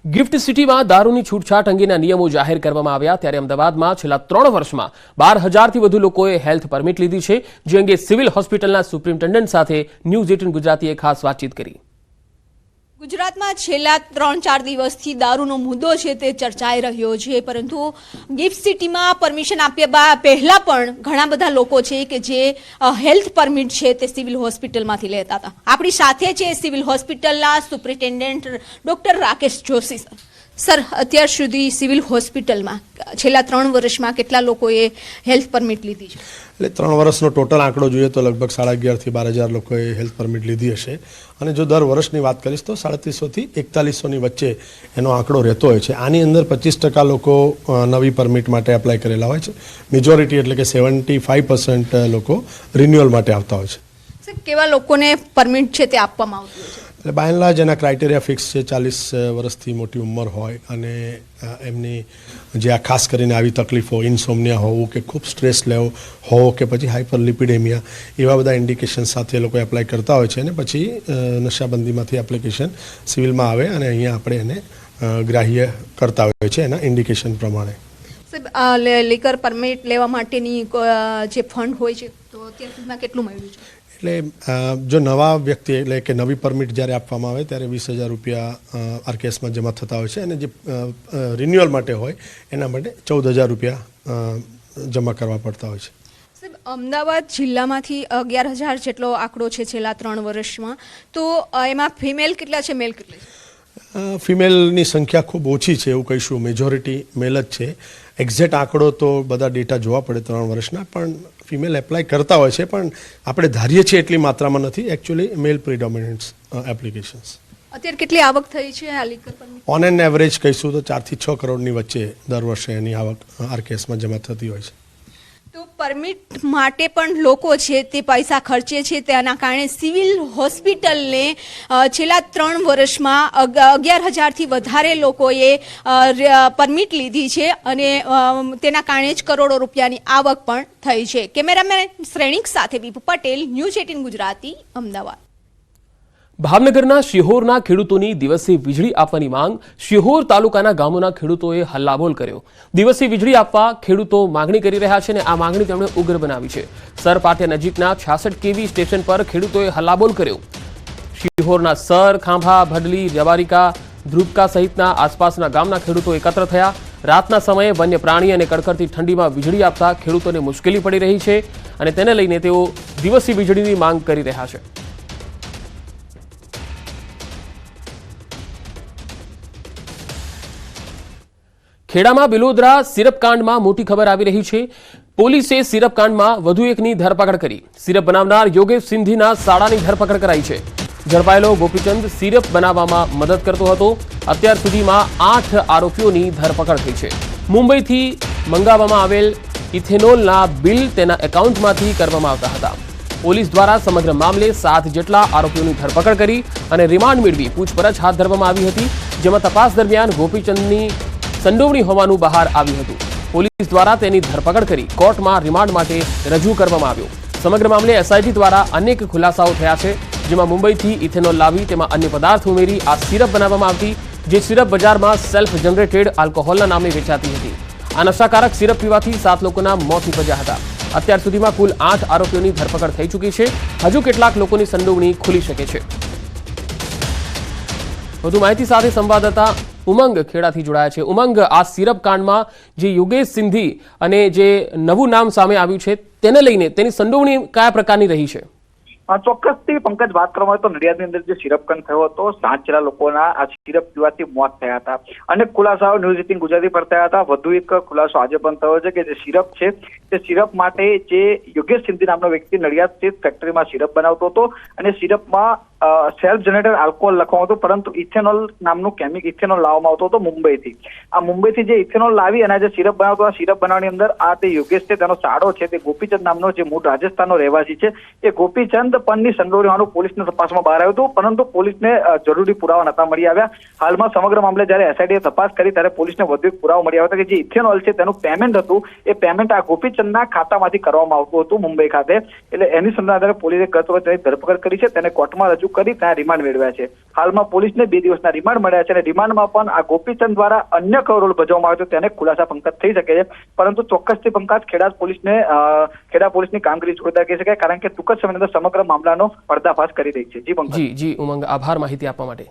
Gift સિટીમાં દારૂની છૂટછાટ અંગેના નિયમો જાહેર કરવામાં આવ્યા ત્યારે અમદાવાદમાં છેલ્લા 3 વર્ષમાં 12,000થી વધુ લોકોએ હેલ્થ પરમિટ લીધી છે, જે અંગે સિવિલ હોસ્પિટલના સુપ્રિન્ટેન્ડન્ટ સાથે ન્યૂઝ 18 ગુજરાતીએ ખાસ વાતચીત કરી। ગુજરાતમાં છેલ્લા 3-4 દિવસથી દારૂનો મુદ્દો છે તે ચર્ચાઈ રહ્યો છે, પરંતુ ગિફ્ટ સિટીમાં પરમિશન આપ્યા પહેલા પણ ઘણા બધા લોકો છે કે જે હેલ્થ પરમિટ છે તે સિવિલ હોસ્પિટલમાંથી લેતા હતા। આપણી સાથે છે સિવિલ હોસ્પિટલના superintendent doctor Rakesh Joshi sir. અત્યાર સુધી સિવિલ હોસ્પિટલમાં છેલ્લા 3 વર્ષમાં કેટલા લોકોએ હેલ્થ પરમિટ લીધી છે? એટલે 3 વર્ષનો ટોટલ આંકડો જોઈએ તો લગભગ 11,500થી 12,000 લોકોએ હેલ્થ પરમિટ લીધી હશે, અને જો દર વર્ષની વાત કરીશ તો 350થી 4100ની વચ્ચે એનો આંકડો રહેતો હોય છે। આની અંદર 25% લોકો નવી પરમિટ માટે એપ્લાય કરેલા હોય છે, મેજોરિટી એટલે કે 75% લોકો રિન્યુઅલ માટે આવતા હોય છે। સર, કેવા લોકોને પરમિટ છે તે આપવામાં આવતું હોય છે? એટલે બાય એન્ડ લાર્જ એના ક્રાઇટેરિયા ફિક્સ છે। 40 વર્ષથી મોટી ઉંમર હોય અને એમની જે આ ખાસ કરીને આવી તકલીફો, ઇન્સોમ્નિયા હોવું કે ખૂબ સ્ટ્રેસ લેવો હોવો કે પછી હાઇપરલિપિડેમિયા, એવા બધા ઇન્ડિકેશન સાથે લોકો એપ્લાય કરતા હોય છે, અને પછી નશાબંધીમાંથી એપ્લિકેશન સિવિલમાં આવે અને અહીંયા આપણે એને ગ્રાહ્ય કરતા હોય છે એના ઇન્ડિકેશન પ્રમાણે। લીકર પરમિટ લેવા માટેની જે ફંડ હોય છે તો અત્યાર સુધીમાં કેટલું મળ્યું છે? એટલે જો નવા વ્યક્તિ એટલે કે નવી પરમિટ જ્યારે આપવામાં આવે ત્યારે 20,000 રૂપિયા આરકેએસમાં જમા થતા હોય છે, અને જે રિન્યુઅલ માટે હોય એના માટે 14,000 રૂપિયા જમા કરવા પડતા હોય છે। સાહેબ, અમદાવાદ જિલ્લામાંથી 11,000 જેટલો આંકડો છે છેલ્લા 3 વર્ષમાં, તો એમાં ફિમેલ કેટલા છે, મેલ કેટલા છે? ફિમેલની સંખ્યા ખૂબ ઓછી છે એવું કહીશું, મેજોરિટી મેલ જ છે। એક્ઝેક્ટ આંકડો તો બધા ડેટા જોવા પડે 3 વર્ષના, પણ ફિમેલ એપ્લાય કરતા હોય છે, પણ આપણે ધારીએ છીએ એટલી માત્રામાં નથી, એકચ્યુઅલી મેલ પ્રિડોમિનન્સ એપ્લિકેશન્સ। અત્યારે કેટલી આવક થઈ છે આ liquor permit? On an average કહીશું તો 4 થી 6 કરોડની વચ્ચે દર વર્ષે એની આવક આરકેએસમાં જમા થતી હોય છે। તો પરમિટ માટે પણ લોકો છે તે પૈસા ખર્ચે છે, તેના કારણે સિવિલ હોસ્પિટલને છેલ્લા 3 વર્ષમાં 11,000થી વધારે લોકોએ પરમિટ લીધી છે, અને તેના કારણે જ કરોડો રૂપિયાની આવક પણ થઈ છે। કેમેરામેન શ્રેણિક સાથે બીપુ પટેલ, ન્યૂઝ 18 ગુજરાતી, અમદાવાદ। ભાવનગરના શિહોરના ખેડૂતોની દિવસે વીજળી આપવાની માંગ શિહોર તાલુકાના ગામોના ખેડૂતોએ હલ્લાબોલ કર્યો। દિવસે વીજળી આપવા ખેડૂતો માંગણી કરી રહ્યા છે, અને આ માંગણી તેમણે ઉગ્ર બનાવી છે। સરપાટિયા નજીકના 66 કેવી સ્ટેશન પર ખેડૂતોએ હલ્લાબોલ કર્યો। શિહોરના સર, ખાંભા, ભડલી, રવારિકા, ધ્રુબકા સહિતના આસપાસના ગામના ખેડૂતો એકત્ર થયા। રાતના સમયે વન્ય પ્રાણી અને કડકડતી ઠંડીમાં વીજળી આપતા ખેડૂતોને મુશ્કેલી પડી રહી છે, અને તેને લઈને તેઓ દિવસે વીજળીની માંગ કરી રહ્યા છે। ખેડામાં બિલોદરા સિરપ કાંડમાં મોટી ખબર આવી રહી છે। પોલીસે સિરપ કાંડમાં વધુ એકની ધરપકડ કરી। સિરપ બનાવનાર યોગેશ સિંધીના શાળાની ધરપકડ કરાઈ છે। ઝડપાયેલો ગોપીચંદ સિરપ બનાવવામાં મદદ કરતો હતો। અત્યાર સુધીમાં 8 આરોપીઓની ધરપકડ થઈ છે। મુંબઈથી મંગાવવામાં આવેલ ઇથેનોલના બિલ તેના એકાઉન્ટમાંથી કરવામાં આવતા હતા। પોલીસ દ્વારા સમગ્ર મામલે 7 જેટલા આરોપીઓની ધરપકડ કરી અને રિમાન્ડ મેળવી પૂછપરછ હાથ ધરવામાં આવી હતી, જેમાં તપાસ દરમિયાન ગોપીચંદની સંડોવણી હોવાનું બહાર આવ્યું હતું। પોલીસ દ્વારા તેની ધરપકડ કરી કોર્ટમાં રિમાન્ડ માટે રજૂ કરવામાં આવ્યો। સમગ્ર મામલે એસઆઈટી દ્વારા અનેક ખુલાસાઓ થયા છે, જેમાં મુંબઈથી ઇથેનોલ લાવી તેમાં અન્ય પદાર્થ ઉમેરી આ સિરપ બનાવવામાં આવતી, જે સિરપ બજારમાં સેલ્ફ જનરેટેડ આલ્કોહોલના નામે વેચાતી હતી। આ નશાકારક સિરપ પીવાથી 7 લોકોના મોત નીપજ્યા હતા। અત્યાર સુધીમાં કુલ 8 આરોપીઓની ધરપકડ થઈ ચૂકી છે। હજુ કેટલાક લોકોની સંડોવણી ખુલી શકે છે। વધુ માહિતી સાથે સંવાદદાતા ઉમંગ ખેડાથી જોડાયા છે। ઉમંગ, આ સિરપ કાંડમાં જે યોગેશ સિંધી અને જે નવું નામ સામે આવ્યું છે તેને લઈને તેની સંડોવણી કયા પ્રકારની રહી છે? ચોક્કસથી પંકજ, વાત કરવામાં આવે તો નડિયાદની અંદર જે સિરપ કાંડ થયો હતો, 7 જેટલા લોકોના આ સિરપ પીવાથી મોત થયા હતા। અનેક ખુલાસાઓ ન્યૂઝ 18 ગુજરાતી પર થયા હતા। વધુ એક ખુલાસો આજે પણ થયો છે કે જે સિરપ છે તે સિરપ માટે જે યોગેશ સિંધી નામનો વ્યક્તિ નડિયાદ સ્થિત ફેક્ટરીમાં સિરપ બનાવતો હતો, અને સિરપમાં સેલ્ફ જનરેટેડ આલ્કોહોલ લખવામાં હતું, પરંતુ ઇથેનોલ નામનું ઇથેનોલ લાવવામાં આવતો હતો મુંબઈથી। આ મુંબઈથી જે ઇથેનોલ લાવી અને જે સિરપ બનાવતો, આ સિરપ બનાવવાની અંદર આ તે યોગેશ છે તેનો સાડો છે તે ગોપીચંદ નામનો જે મૂળ રાજસ્થાનનો રહેવાસી છે, એ ગોપીચંદ પણની સંડોવણી હોવાનું પોલીસની તપાસમાં બહાર આવ્યું હતું, પરંતુ પોલીસને જરૂરી પુરાવા નતા મળી આવ્યા। હાલમાં સમગ્ર મામલે જ્યારે એસઆઈટીએ તપાસ કરી ત્યારે પોલીસને વધુ એક પુરાવો મળી આવ્યો હતો કે જે ઇથેનોલ છે તેનું પેમેન્ટ હતું, એ પેમેન્ટ આ ગોપીચંદના ખાતામાંથી કરવામાં આવતું હતું મુંબઈ ખાતે। એટલે એની સંદર્ભે પોલીસે ગત વર્ષે ધરપકડ કરી છે, તેને કોર્ટમાં રજૂ કરી ત્યાં રિમાન્ડ મેળવ્યા છે. હાલમાં પોલીસને 2 દિવસના રિમાન્ડ મળ્યા છે અને રિમાન્ડમાં પણ આ ગોપીચંદ દ્વારા અન્ય કયો રોલ ભજવવામાં આવ્યો તેને ખુલાસા પંકજ થઈ શકે છે. પરંતુ ચોક્કસથી પંકજ ખેડા પોલીસની કામગીરી જોરદાર કહી શકાય, કારણ કે ટૂંક જ સમયની અંદર સમગ્ર મામલાનો પર્દાફાશ કરી રહી છે. જી પંકજ. જી ઉમંગ, આભાર માહિતી આપવા માટે.